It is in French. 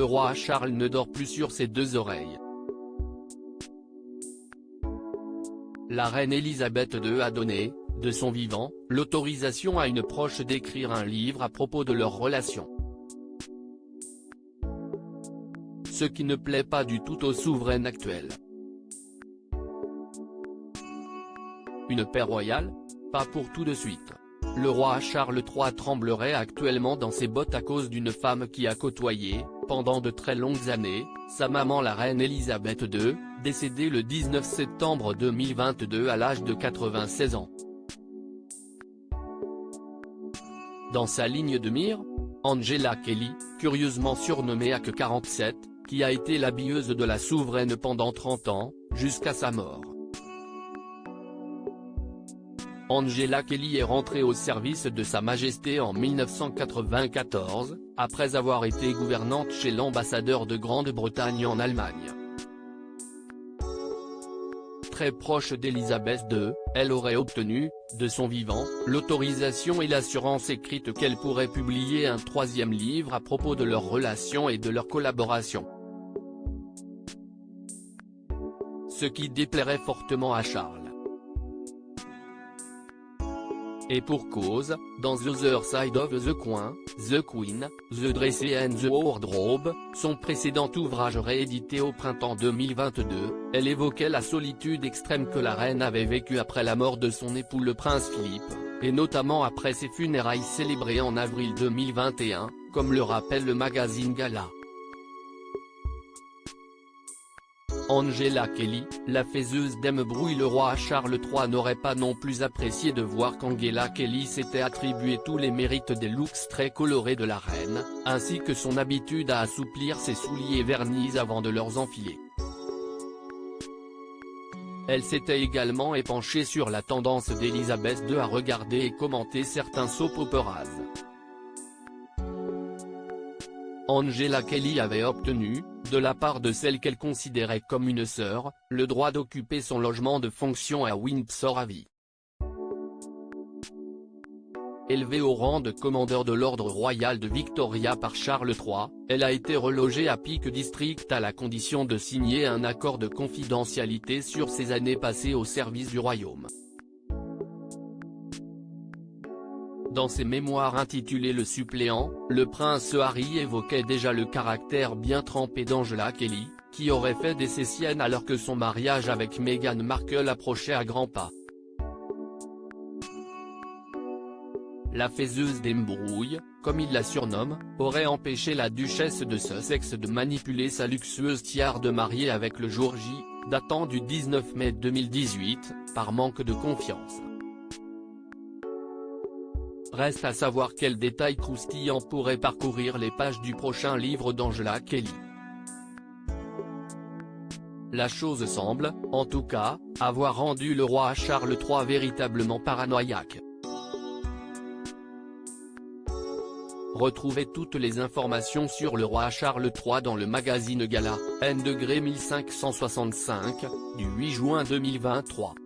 le roi Charles ne dort plus sur ses deux oreilles. La reine Elisabeth II a donné, de son vivant, l'autorisation à une proche d'écrire un livre à propos de leur relation. Ce qui ne plaît pas du tout aux souveraines actuelles. Une paix royale? Pas pour tout de suite. Le roi Charles III tremblerait actuellement dans ses bottes à cause d'une femme qui a côtoyé, pendant de très longues années, sa maman la reine Elisabeth II, décédée le 19 septembre 2022 à l'âge de 96 ans. Dans sa ligne de mire, Angela Kelly, curieusement surnommée AK-47, qui a été l'habilleuse de la souveraine pendant 30 ans, jusqu'à sa mort. Angela Kelly est rentrée au service de Sa Majesté en 1994, après avoir été gouvernante chez l'ambassadeur de Grande-Bretagne en Allemagne. Très proche d'Elisabeth II, elle aurait obtenu, de son vivant, l'autorisation et l'assurance écrite qu'elle pourrait publier un troisième livre à propos de leur relation et de leur collaboration. Ce qui déplairait fortement à Charles. Et pour cause, dans The Other Side of the Coin, The Queen, The Dress and the Wardrobe, son précédent ouvrage réédité au printemps 2022, elle évoquait la solitude extrême que la reine avait vécue après la mort de son époux le prince Philippe, et notamment après ses funérailles célébrées en avril 2021, comme le rappelle le magazine Gala. Angela Kelly, la faiseuse d'embrouille le roi Charles III n'aurait pas non plus apprécié de voir qu'Angela Kelly s'était attribué tous les mérites des looks très colorés de la reine, ainsi que son habitude à assouplir ses souliers vernis avant de leur enfiler. Elle s'était également épanchée sur la tendance d'Elisabeth II à regarder et commenter certains soap operas. Angela Kelly avait obtenu, de la part de celle qu'elle considérait comme une sœur, le droit d'occuper son logement de fonction à Windsor à vie. Élevée au rang de commandeur de l'ordre royal de Victoria par Charles III, elle a été relogée à Peak District à la condition de signer un accord de confidentialité sur ses années passées au service du royaume. Dans ses mémoires intitulées Le suppléant, le prince Harry évoquait déjà le caractère bien trempé d'Angela Kelly, qui aurait fait des siennes alors que son mariage avec Meghan Markle approchait à grands pas. La faiseuse d'embrouille, comme il la surnomme, aurait empêché la duchesse de Sussex de manipuler sa luxueuse tiare de mariée avec le jour J, datant du 19 mai 2018, par manque de confiance. Reste à savoir quels détails croustillants pourraient parcourir les pages du prochain livre d'Angela Kelly. La chose semble, en tout cas, avoir rendu le roi Charles III véritablement paranoïaque. Retrouvez toutes les informations sur le roi Charles III dans le magazine Gala, N°1565, du 8 juin 2023.